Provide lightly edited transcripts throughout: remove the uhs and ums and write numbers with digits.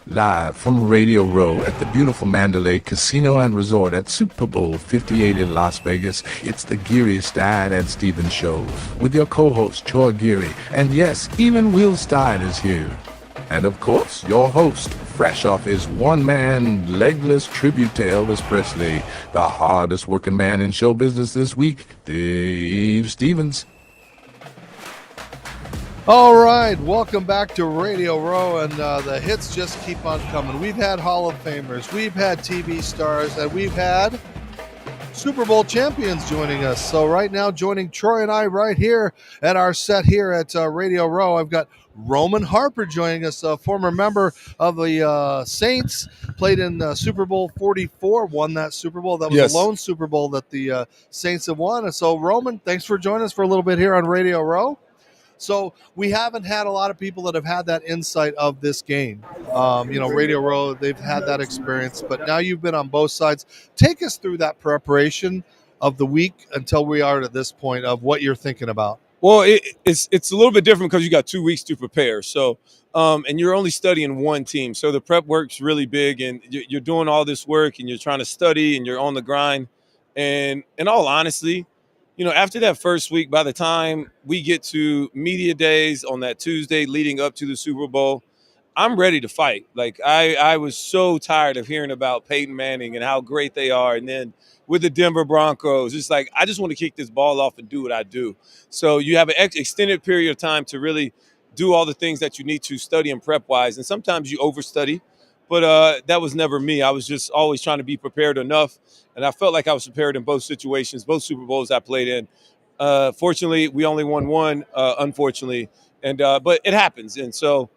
Live from Radio Row at the beautiful Mandalay Casino and Resort at Super Bowl 58 in Las Vegas, it's the Geary, Stein, and Steven show with your co-host, Troy Geary. And yes, even Will Stein is here. And of course, your host, fresh off his one-man, legless tribute to Elvis Presley, the hardest working man in show business this week, Dave Stevens. All right, welcome back to Radio Row, and the hits just keep on coming. We've had Hall of Famers, we've had TV stars, and we've had Super Bowl champions joining us. So right now, joining Troy and I right here at our set here at Radio Row, I've got Roman Harper joining us, a former member of the Saints, played in Super Bowl 44, won that Super Bowl. That was the lone Super Bowl that the Saints have won. And so, Roman, thanks for joining us for a little bit here on Radio Row. So we haven't had a lot of people that have had that insight of this game. Radio Row, they've had that experience, but now you've been on both sides. Take us through that preparation of the week until we are to this point of what you're thinking about. Well, it's a little bit different because you got 2 weeks to prepare. So, and you're only studying one team. So the prep work's really big, and you're doing all this work, and you're trying to study, and you're on the grind. And in all honesty, after that first week, by the time we get to media days on that Tuesday leading up to the Super Bowl, I'm ready to fight. Like, I was so tired of hearing about Peyton Manning and how great they are. And then with the Denver Broncos, it's like, I just want to kick this ball off and do what I do. So you have an extended period of time to really do all the things that you need to study and prep-wise. And sometimes you overstudy. But that was never me. I was just always trying to be prepared enough. And I felt like I was prepared in both situations, both Super Bowls I played in. Fortunately, we only won one, unfortunately. But it happens. And so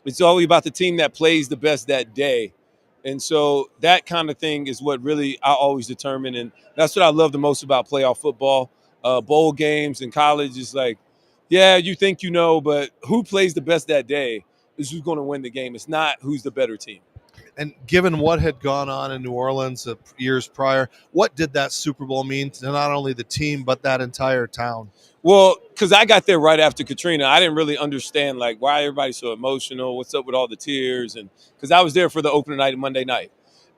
it's always about the team that plays the best that day. And so that kind of thing is what really I always determine. And that's what I love the most about playoff football. Bowl games in college is like, yeah, you think but who plays the best that day is who's going to win the game. It's not who's the better team. And given what had gone on in New Orleans years prior, what did that Super Bowl mean to not only the team but that entire town? Well, because I got there right after Katrina, I didn't really understand like why everybody's so emotional. What's up with all the tears? And because I was there for the opening night, Monday night,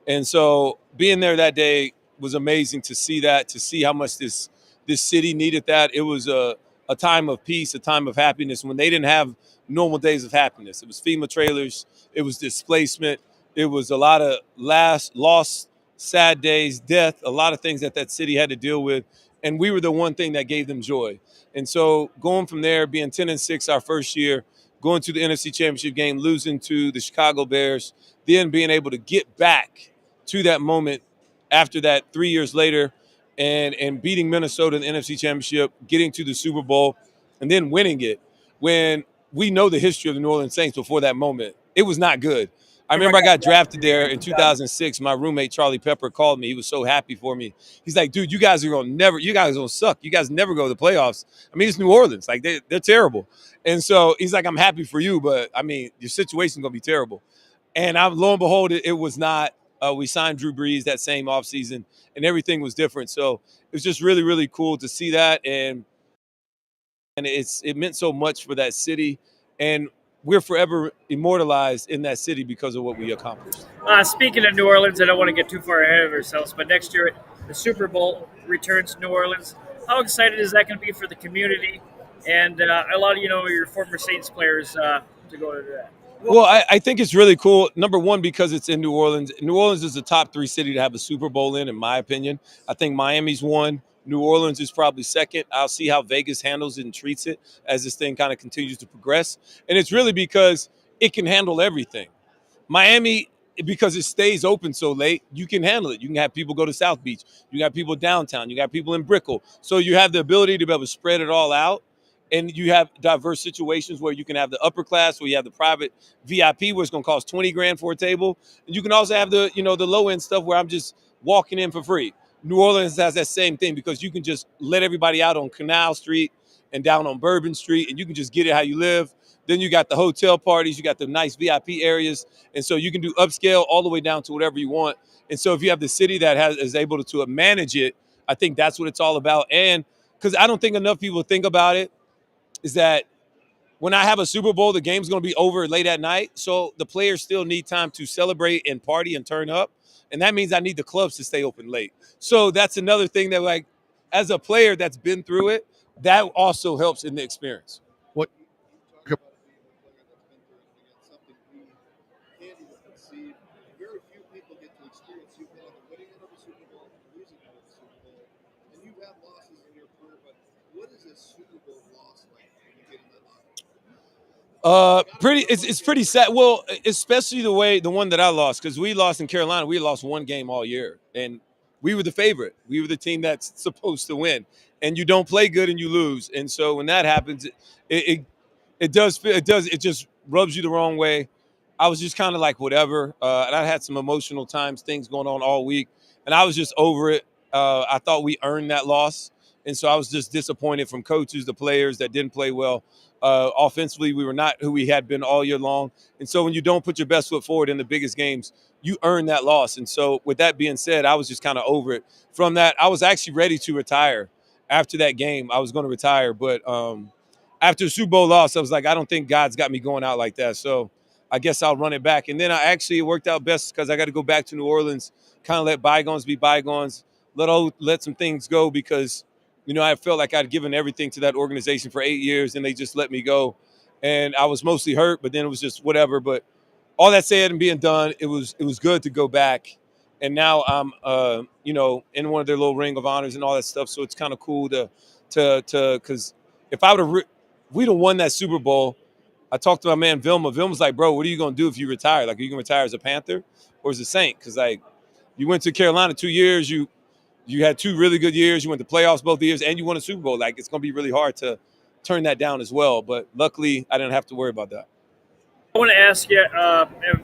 and so being there that day was amazing to see that, to see how much this city needed that. It was a time of peace, a time of happiness when they didn't have normal days of happiness. It was FEMA trailers, it was displacement. It was a lot of lost, sad days, death, a lot of things that city had to deal with. And we were the one thing that gave them joy. And so going from there, being 10-6 our first year, going to the NFC Championship game, losing to the Chicago Bears, then being able to get back to that moment after that 3 years later and beating Minnesota in the NFC Championship, getting to the Super Bowl, and then winning it. When we know the history of the New Orleans Saints before that moment, it was not good. I remember I got drafted there in 2006. My roommate, Charlie Pepper, called me. He was so happy for me. He's like, dude, you guys are going to suck. You guys never go to the playoffs. I mean, it's New Orleans. Like, they're terrible. And so he's like, I'm happy for you, but, I mean, your situation's going to be terrible. And lo and behold, it was not. We signed Drew Brees that same offseason, and everything was different. So it was just really, really cool to see that. And it meant so much for that city. And we're forever immortalized in that city because of what we accomplished. Speaking of New Orleans, I don't want to get too far ahead of ourselves, but next year the Super Bowl returns to New Orleans. How excited is that going to be for the community and a lot of your former Saints players to go to that? Well, I think it's really cool. Number one, because it's in New Orleans. New Orleans is the top 3 city to have a Super Bowl in my opinion. I think Miami's one. New Orleans is probably second. I'll see how Vegas handles it and treats it as this thing kind of continues to progress. And it's really because it can handle everything. Miami, because it stays open so late, you can handle it. You can have people go to South Beach. You got people downtown. You got people in Brickell. So you have the ability to be able to spread it all out. And you have diverse situations where you can have the upper class, where you have the private VIP, where it's going to cost $20,000 for a table. And you can also have the low end stuff where I'm just walking in for free. New Orleans has that same thing because you can just let everybody out on Canal Street and down on Bourbon Street, and you can just get it how you live. Then you got the hotel parties, you got the nice VIP areas, and so you can do upscale all the way down to whatever you want. And so if you have the city that is able to manage it, I think that's what it's all about. And because I don't think enough people think about it, is that when I have a Super Bowl, the game's going to be over late at night. So the players still need time to celebrate and party and turn up. And that means I need the clubs to stay open late. So that's another thing that, like, as a player that's been through it, that also helps in the experience. What you talk about being a player that's been through it, again, something we can't even conceive. Very few people get to experience. You've been on the winning end of the Super Bowl, losing end of the Super Bowl, and you've had losses in your career. But what is a Super Bowl loss like when you get in that locker room? It's pretty sad. Well, especially the one that I lost, because we lost in Carolina. We lost one game all year, and we were the favorite. We were the team that's supposed to win, and you don't play good and you lose. And so when that happens, it just rubs you the wrong way. I was just kind of like whatever, and I had some emotional things going on all week, and I was just over it. I thought we earned that loss, and so I was just disappointed from coaches, the players that didn't play well. Offensively, we were not who we had been all year long. And so when you don't put your best foot forward in the biggest games, you earn that loss. And so with that being said, I was just kind of over it. From that, I was actually ready to retire. After that game, I was going to retire. But after the Super Bowl loss, I was like, I don't think God's got me going out like that. So I guess I'll run it back. And then it worked out best because I got to go back to New Orleans, kind of let bygones be bygones, let some things go because – I felt like I'd given everything to that organization for 8 years, and they just let me go. And I was mostly hurt, but then it was just whatever. But all that said and being done, it was good to go back. And now I'm, in one of their little ring of honors and all that stuff. So it's kind of cool because if we'd have won that Super Bowl, I talked to my man Vilma. Vilma's like, bro, what are you going to do if you retire? Like, are you going to retire as a Panther or as a Saint? Because, like, you went to Carolina 2 years, you had 2 really good years. You went to playoffs both years, and you won a Super Bowl. Like, it's going to be really hard to turn that down as well. But luckily, I didn't have to worry about that. I want to ask you,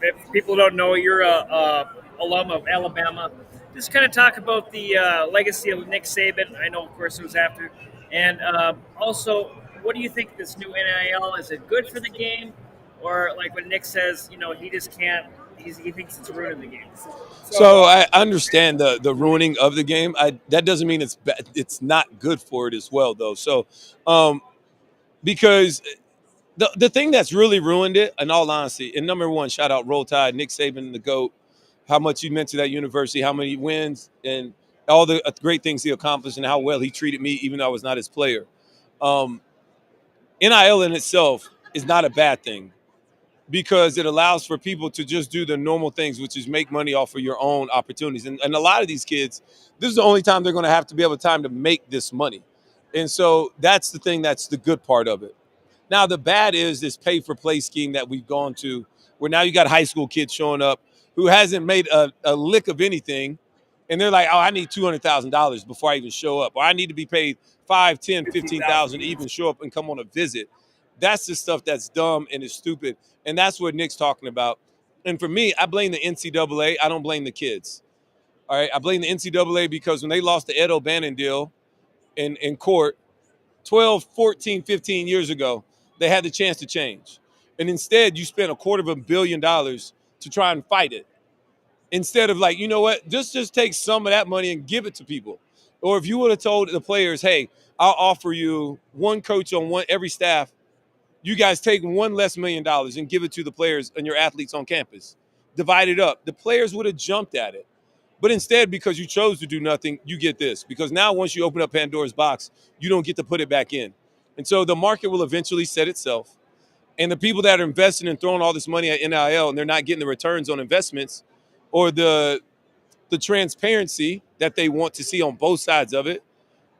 if people don't know, you're a alum of Alabama. Just kind of talk about the legacy of Nick Saban. I know, of course, it was after. And also, what do you think of this new NIL? Is it good for the game? Or like when Nick says, he just can't, he thinks it's ruining the game. So I understand the ruining of the game. That doesn't mean it's not good for it as well, though. So because the thing that's really ruined it, in all honesty, and number one, shout out Roll Tide, Nick Saban, the GOAT, how much he meant to that university, how many wins, and all the great things he accomplished and how well he treated me, even though I was not his player. NIL in itself is not a bad thing, because it allows for people to just do the normal things, which is make money off of your own opportunities. And a lot of these kids, this is the only time they're going to have to be able to make this money. And so that's the thing, that's the good part of it. Now, the bad is this pay-for-play scheme that we've gone to, where now you got high school kids showing up who hasn't made a lick of anything, and they're like, oh, I need $200,000 before I even show up, or I need to be paid $5, $10, $15,000 to even show up and come on a visit. That's the stuff that's dumb and is stupid, and that's what Nick's talking about. And for me, I blame the NCAA. I don't blame the kids. All right, I blame the NCAA because when they lost the Ed O'Bannon deal in court 12, 14, 15 years ago, they had the chance to change. And instead, you spent $250 million to try and fight it. Instead of like, you know what, just take some of that money and give it to people. Or if you would have told the players, hey, I'll offer you one coach on every staff, you guys take $1 less million and give it to the players and your athletes on campus. Divide it up. The players would have jumped at it. But instead, because you chose to do nothing, you get this. Because now once you open up Pandora's box, you don't get to put it back in. And so the market will eventually set itself. And the people that are investing and throwing all this money at NIL and they're not getting the returns on investments or the transparency that they want to see on both sides of it,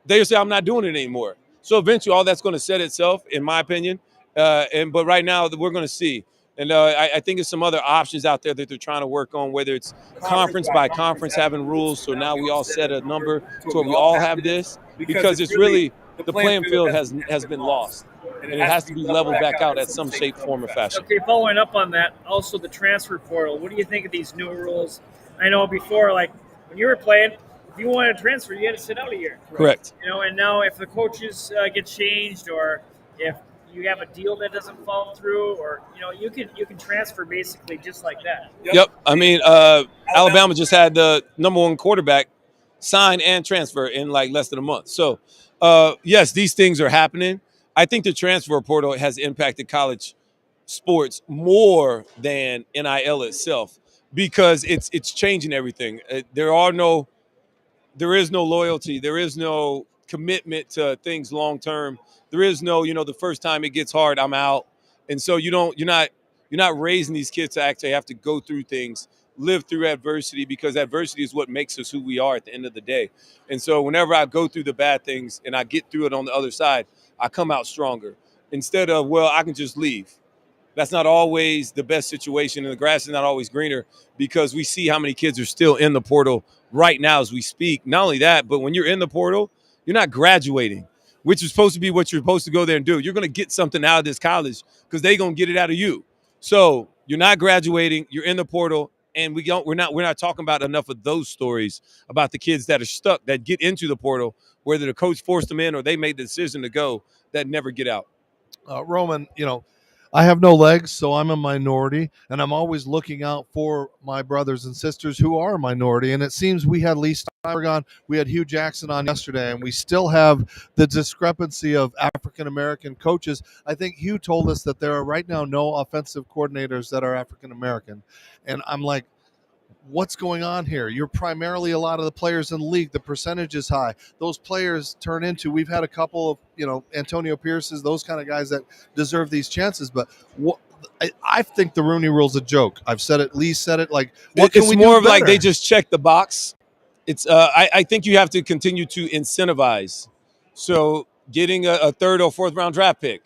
they say, I'm not doing it anymore. So eventually all that's going to set itself, in my opinion. But right now we're going to see. And I think there's some other options out there that they're trying to work on, whether it's conference by conference having rules. So now we all set a number to where we all have this, because it's really the playing field has been lost. And it has to be leveled back out at some shape, form, or fashion. Okay, following up on that, also the transfer portal. What do you think of these new rules? I know before, like when you were playing, if you wanted to transfer, you had to sit out a year. Correct. And now if the coaches get changed, or if you have a deal that doesn't fall through, or you can transfer basically just like that. Yep. I mean, Alabama just had the number 1 quarterback sign and transfer in like less than a month. So, yes, these things are happening. I think the transfer portal has impacted college sports more than NIL itself because it's changing everything. There is no loyalty. There is no commitment to things long term. There is no, the first time it gets hard, I'm out. And so you're not raising these kids to actually have to go through things, live through adversity, because adversity is what makes us who we are at the end of the day. And so whenever I go through the bad things and I get through it on the other side, I come out stronger. Instead of, well, I can just leave. That's not always the best situation, and the grass is not always greener, because we see how many kids are still in the portal right now as we speak. Not only that, but when you're in the portal, you're not graduating, which is supposed to be what you're supposed to go there and do. You're going to get something out of this college because they're going to get it out of you. So you're not graduating, you're in the portal, and we're not talking about enough of those stories about the kids that are stuck, that get into the portal, whether the coach forced them in or they made the decision to go, that never get out. Roman, I have no legs, so I'm a minority, and I'm always looking out for my brothers and sisters who are a minority. And it seems we had Lee Stein on, we had Hugh Jackson on yesterday, and we still have the discrepancy of African-American coaches. I think Hugh told us that there are right now no offensive coordinators that are African-American. And I'm like, what's going on here? You're primarily a lot of the players in the league. The percentage is high. Those players turn into, we've had a couple of, Antonio Pierce's, those kind of guys that deserve these chances. But I think the Rooney Rule's a joke. I've said it. Lee said it. Like, what can we do? It's more of better? like they just check the box. It's I think you have to continue to incentivize. So getting a third or fourth round draft pick,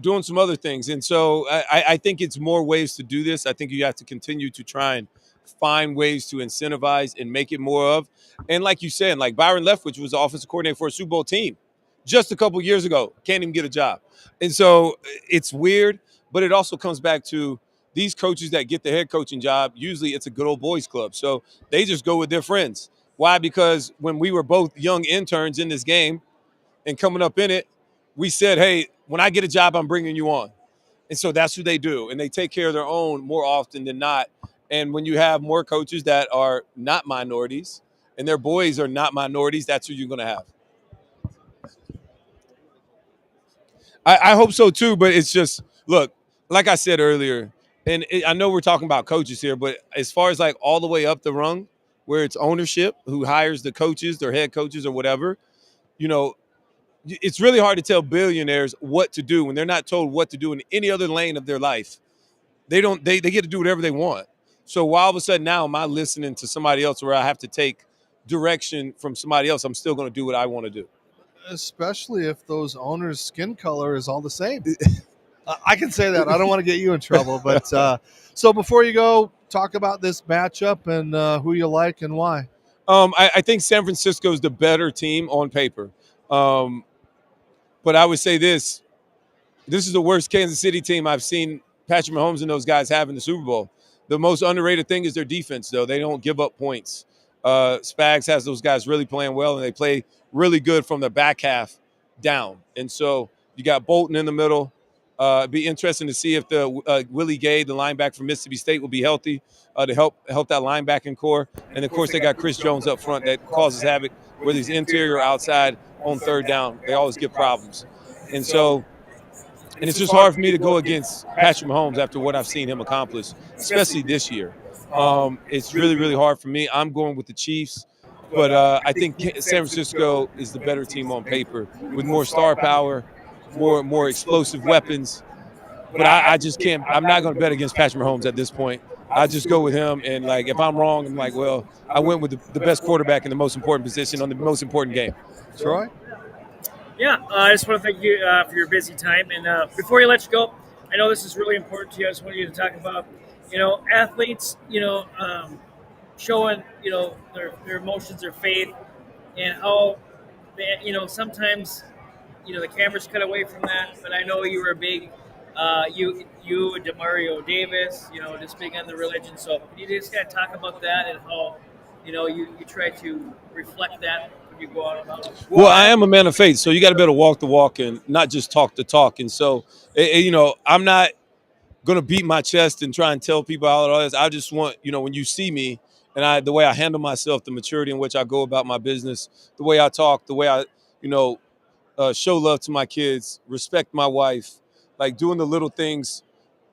doing some other things. And so I think it's more ways to do this. I think you have to continue to try and find ways to incentivize and make it more of. And like you said, like Byron Leftwich was the offensive coordinator for a Super Bowl team just a couple years ago. Can't even get a job. And so it's weird, but it also comes back to these coaches that get the head coaching job. Usually it's a good old boys club. So they just go with their friends. Why? Because when we were both young interns in this game and coming up in it, we said, hey, when I get a job, I'm bringing you on. And so that's who they do. And they take care of their own more often than not. And when you have more coaches that are not minorities and their boys are not minorities, that's who you're going to have. I hope so too, but it's just, look, like I said earlier, and I know we're talking about coaches here, but as far as like all the way up the rung, where it's ownership who hires the coaches, their head coaches or whatever, it's really hard to tell billionaires what to do when they're not told what to do in any other lane of their life. They get to do whatever they want. So why all of a sudden now am I listening to somebody else where I have to take direction from somebody else? I'm still going to do what I want to do. Especially if those owners' skin color is all the same. I can say that. I don't want to get you in trouble. But so before you go, talk about this matchup and who you like and why. I think San Francisco is the better team on paper. But I would say this is the worst Kansas City team I've seen Patrick Mahomes and those guys have in the Super Bowl. The most underrated thing is their defense, though. They don't give up points. Spags has those guys really playing well, and they play really good from the back half down. And so you got Bolton in the middle. It'd be interesting to see if the Willie Gay, the linebacker from Mississippi State, will be healthy to help that linebacking core. And, of course, they got Chris Jones up front that causes havoc, whether he's interior or outside on third down. They always give problems. And so it's just hard for me to go against Patrick Mahomes after what I've seen him accomplish, especially this year. It's really, really hard for me. I'm going with the Chiefs. But I think San Francisco is the better team on paper with more star power, more explosive weapons. But I just can't – I'm not going to bet against Patrick Mahomes at this point. I just go with him. And, like, if I'm wrong, I'm like, well, I went with the best quarterback in the most important position on the most important game. Troy? Yeah, I just want to thank you for your busy time. And before you let you go, I know this is really important to you. I just want you to talk about, athletes, showing, their emotions, their faith, and how, sometimes, the cameras cut away from that. But I know you were a big, you and DeMario Davis, just big on the religion. So can you just kind of talk about that and how, you try to reflect that when you go out about it? Well, I am a man of faith, so you got to be able to walk the walk and not just talk the talk. And so, I'm not going to beat my chest and try and tell people how it is. I just want, when you see me and the way I handle myself, the maturity in which I go about my business, the way I talk, the way I, show love to my kids, respect my wife, like doing the little things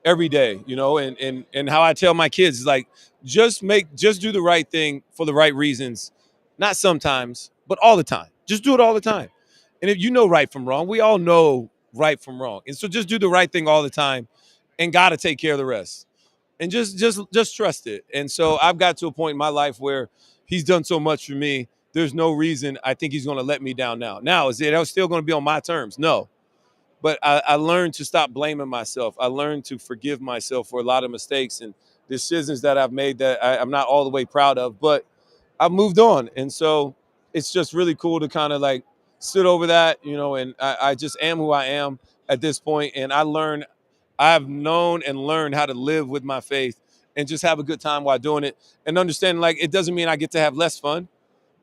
every day, and how I tell my kids is like, just do the right thing for the right reasons, not sometimes, but all the time. Just do it all the time. And if you know right from wrong, we all know right from wrong. And so just do the right thing all the time and God to take care of the rest. And just trust it. And so I've got to a point in my life where he's done so much for me. There's no reason I think he's going to let me down now. Now, is it still going to be on my terms? No. But I learned to stop blaming myself. I learned to forgive myself for a lot of mistakes and decisions that I've made that I'm not all the way proud of, but I've moved on. And so it's just really cool to kind of like sit over that, and I just am who I am at this point. And I've known and learned how to live with my faith and just have a good time while doing it, and understanding like it doesn't mean I get to have less fun.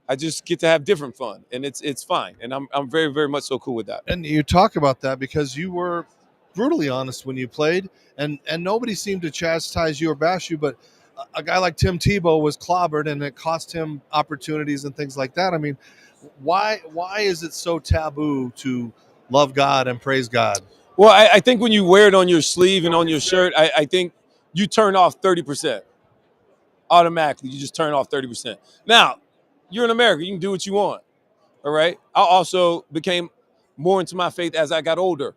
I just get to have different fun, and it's fine. And I'm very, very much so cool with that. And you talk about that because you were brutally honest when you played, and nobody seemed to chastise you or bash you, but a guy like Tim Tebow was clobbered, and it cost him opportunities and things like that. I mean, why is it so taboo to love God and praise God? Well, I think when you wear it on your sleeve and on your shirt, I think you turn off 30%. Automatically, you just turn off 30%. Now, you're in America. You can do what you want. All right. I also became more into my faith as I got older.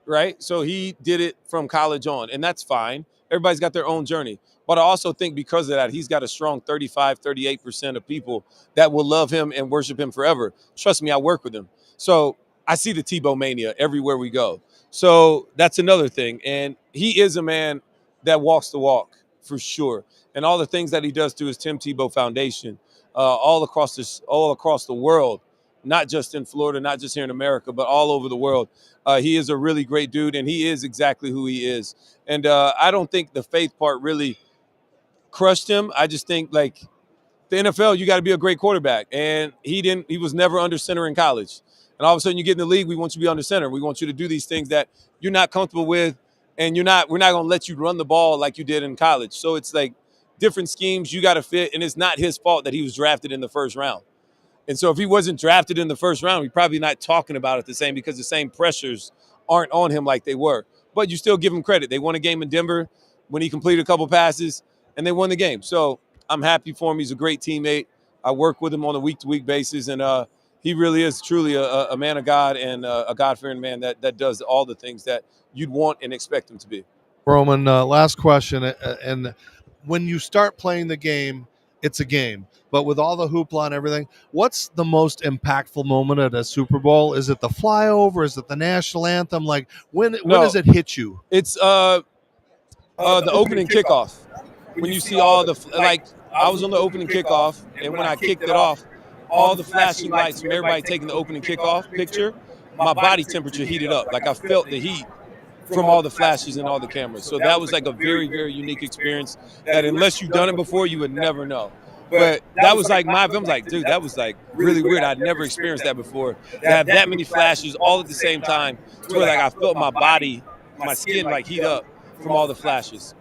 Right. So he did it from college on, and that's fine. Everybody's got their own journey. But I also think because of that, he's got a strong 35, 38% of people that will love him and worship him forever. Trust me, I work with him. So I see the Tebow mania everywhere we go. So that's another thing. And he is a man that walks the walk for sure. And all the things that he does through his Tim Tebow Foundation, all across the world, not just in Florida, not just here in America, but all over the world. He is a really great dude, and he is exactly who he is. And I don't think the faith part really crushed him. I just think like the NFL, you got to be a great quarterback, and he didn't. He was never under center in college. And all of a sudden, you get in the league, we want you to be under center. We want you to do these things that you're not comfortable with, and we're not going to let you run the ball like you did in college. So it's like different schemes you got to fit, and it's not his fault that he was drafted in the first round. And so if he wasn't drafted in the first round, we're probably not talking about it the same, because the same pressures aren't on him like they were. But you still give him credit. They won a game in Denver when he completed a couple passes, and they won the game. So I'm happy for him. He's a great teammate. I work with him on a week-to-week basis, and he really is truly a man of God and a God-fearing man that does all the things that you'd want and expect him to be. Roman, last question. And when you start playing the game, it's a game. But with all the hoopla and everything, what's the most impactful moment at a Super Bowl? Is it the flyover? Is it the national anthem? Like when does it hit you? It's the opening kickoff. When you see all the I was on the opening kickoff, and when I kicked it off, all the flashing lights from everybody taking the opening kickoff picture, my body temperature heated up. Like I felt the heat from all the flashes and all the cameras. So that was like a very, very unique experience that unless you've done it before, you would never know. But that was like I'm like, dude, that was like really weird. I'd never experienced that before. To have that many flashes all at the same time, to where like I felt my body, my skin like heat up from all the flashes.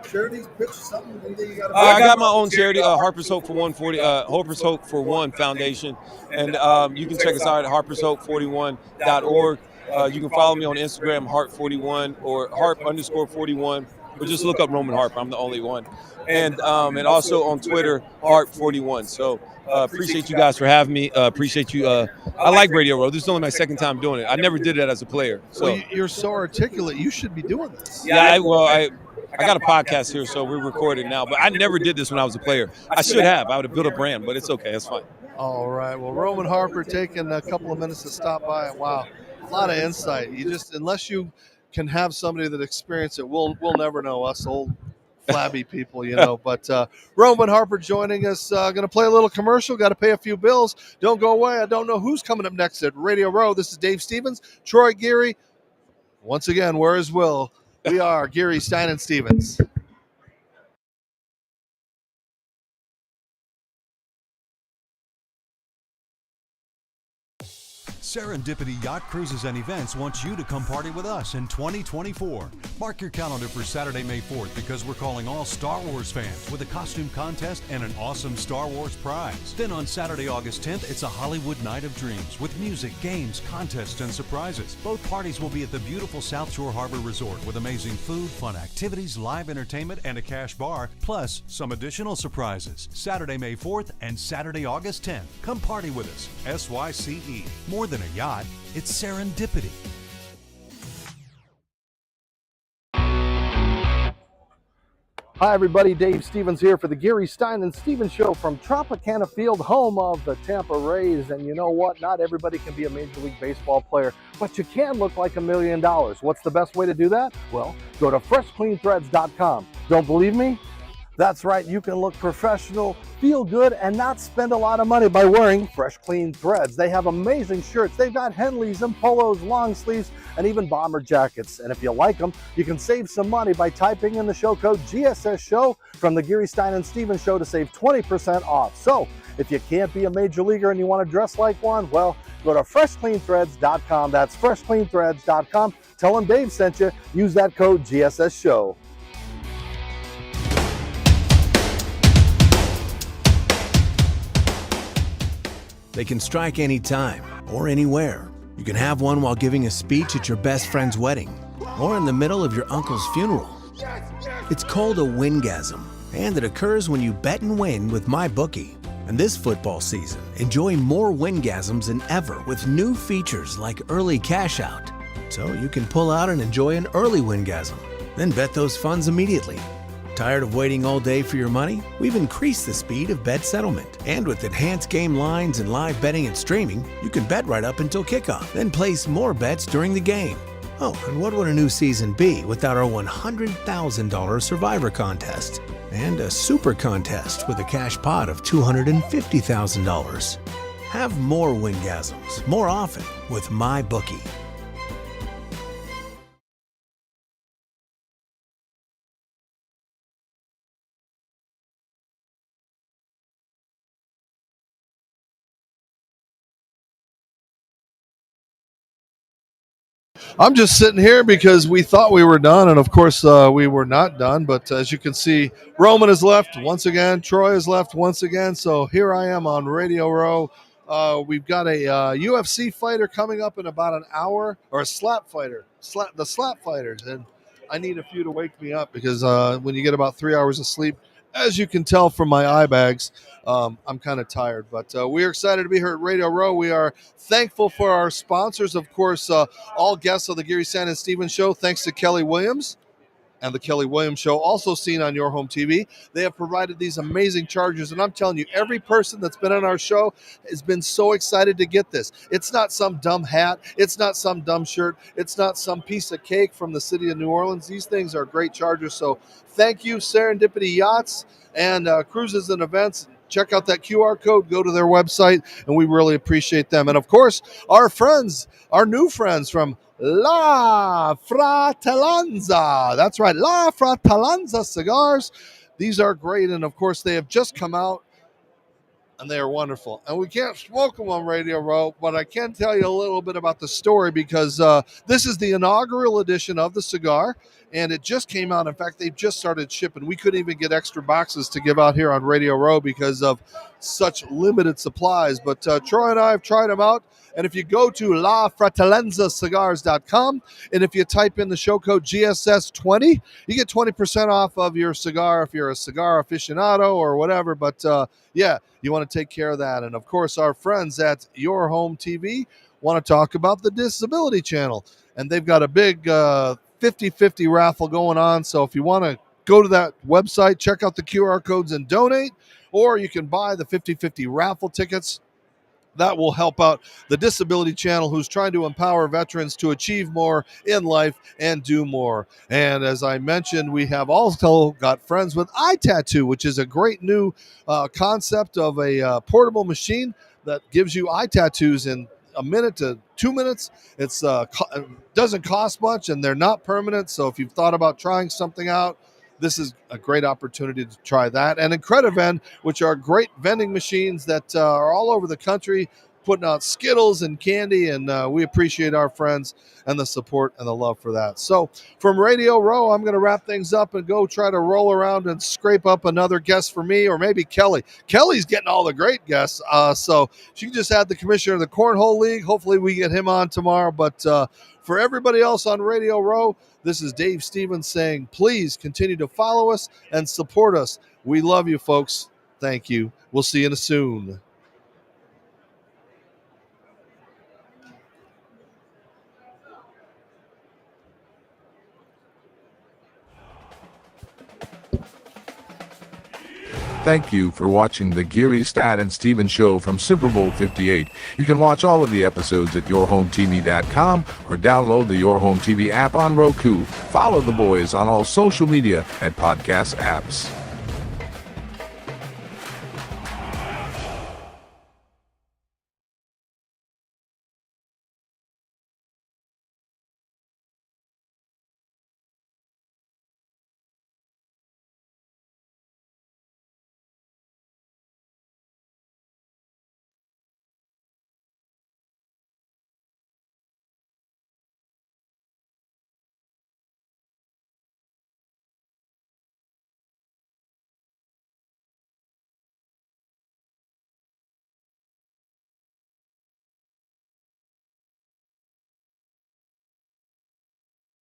Charities pitch something you got. I got my own charity, Harper's Hope for 140, Harper's Hope for One Foundation, and you can check us out at harpershope41.org. You can follow me on Instagram, Harp41 or Harp_41, or just look up Roman Harper. I'm the only one, and also on Twitter, Harp41. So appreciate you guys for having me. Appreciate you. I like Radio Row. This is only my second time doing it. I never did that as a player. So well, you're so articulate. You should be doing this. Yeah, I got a podcast here, so we're recording now. But I never did this when I was a player. I should have. I would have built a brand, but it's okay. It's fine. All right. Well, Roman Harper taking a couple of minutes to stop by. Wow, a lot of insight. You just, unless you can have somebody that experienced it, we'll never know, us old flabby people, But Roman Harper joining us. Going to play a little commercial. Got to pay a few bills. Don't go away. I don't know who's coming up next at Radio Row. This is Dave Stevens, Troy Geary. Once again, where is Will? We are Geary, Stein, and Stevens. Serendipity Yacht Cruises and Events wants you to come party with us in 2024. Mark your calendar for Saturday, May 4th, because we're calling all Star Wars fans with a costume contest and an awesome Star Wars prize. Then on Saturday, August 10th, it's a Hollywood Night of Dreams with music, games, contests, and surprises. Both parties will be at the beautiful South Shore Harbor Resort with amazing food, fun activities, live entertainment, and a cash bar, plus some additional surprises. Saturday, May 4th and Saturday, August 10th. Come party with us. SYCE. More than a yacht, it's serendipity. Hi, everybody. Dave Stevens here for the Geary, Stein, and Stevens Show from Tropicana Field, home of the Tampa Rays. And you know what? Not everybody can be a Major League Baseball player, but you can look like $1 million. What's the best way to do that? Well, go to freshcleanthreads.com. Don't believe me? That's right, you can look professional, feel good, and not spend a lot of money by wearing Fresh Clean Threads. They have amazing shirts. They've got Henleys and polos, long sleeves, and even bomber jackets. And if you like them, you can save some money by typing in the show code GSS Show from the Geary, Stein, and Stevens Show to save 20% off. So if you can't be a major leaguer and you want to dress like one, well, go to freshcleanthreads.com. That's freshcleanthreads.com. Tell them Dave sent you. Use that code GSS Show. They can strike anytime or anywhere. You can have one while giving a speech at your best friend's wedding or in the middle of your uncle's funeral. It's called a wingasm, and it occurs when you bet and win with MyBookie. And this football season, enjoy more wingasms than ever with new features like early cash out. So you can pull out and enjoy an early wingasm, then bet those funds immediately. Tired of waiting all day for your money? We've increased the speed of bet settlement. And with enhanced game lines and live betting and streaming, you can bet right up until kickoff, then place more bets during the game. Oh, and what would a new season be without our $100,000 Survivor contest? And a super contest with a cash pot of $250,000. Have more wingasms, more often with MyBookie. I'm just sitting here because we thought we were done, and of course we were not done. But as you can see, Roman has left once again. Troy has left once again. So here I am on Radio Row. We've got a UFC fighter coming up in about an hour, or a slap fighter, the slap fighters. And I need a few to wake me up because when you get about 3 hours of sleep, as you can tell from my eye bags, I'm kind of tired. But we're excited to be here at Radio Row. We are thankful for our sponsors. Of course, all guests of the Geary, Stein, and Stevens Show, thanks to Kelly Williams and the Kelly Williams Show, also seen on your home TV. They have provided these amazing chargers, and I'm telling you, every person that's been on our show has been so excited to get this. It's not some dumb hat. It's not some dumb shirt. It's not some piece of cake from the city of New Orleans. These things are great chargers. So thank you, Serendipity Yachts and Cruises and Events. Check out that QR code, go to their website, and we really appreciate them. And of course, our friends, our new friends from La Fratellanza. That's right, La Fratellanza cigars. These are great, and of course, they have just come out, and they are wonderful. And we can't smoke them on Radio Row, but I can tell you a little bit about the story because this is the inaugural edition of the cigar, and it just came out. In fact, they've just started shipping. We couldn't even get extra boxes to give out here on Radio Row because of such limited supplies. But Troy and I have tried them out. And if you go to LaFratellanzaCigars.com, and if you type in the show code GSS20, you get 20% off of your cigar if you're a cigar aficionado or whatever. But yeah, you want to take care of that. And of course, our friends at Your Home TV want to talk about the Disability Channel. And they've got a big 50-50 raffle going on. So if you want to go to that website, check out the QR codes and donate, or you can buy the 50-50 raffle tickets. That will help out the Disability Channel, who's trying to empower veterans to achieve more in life and do more. And as I mentioned, we have also got friends with Eye Tattoo, which is a great new concept of a portable machine that gives you eye tattoos in a minute to 2 minutes. It's doesn't cost much, and they're not permanent. So if you've thought about trying something out, this is a great opportunity to try that. And Incredivend, which are great vending machines that are all over the country. putting out Skittles and candy, and we appreciate our friends and the support and the love for that. So from Radio Row, I'm going to wrap things up and go try to roll around and scrape up another guest for me, or maybe Kelly. Kelly's getting all the great guests. So she just had the commissioner of the Cornhole League. Hopefully we get him on tomorrow. But for everybody else on Radio Row, this is Dave Stevens saying, please continue to follow us and support us. We love you, folks. Thank you. We'll see you soon. Thank you for watching the Geary, Stein, and Steven show from Super Bowl 58. You can watch all of the episodes at yourhometv.com or download the Your Home TV app on Roku. Follow the boys on all social media and podcast apps.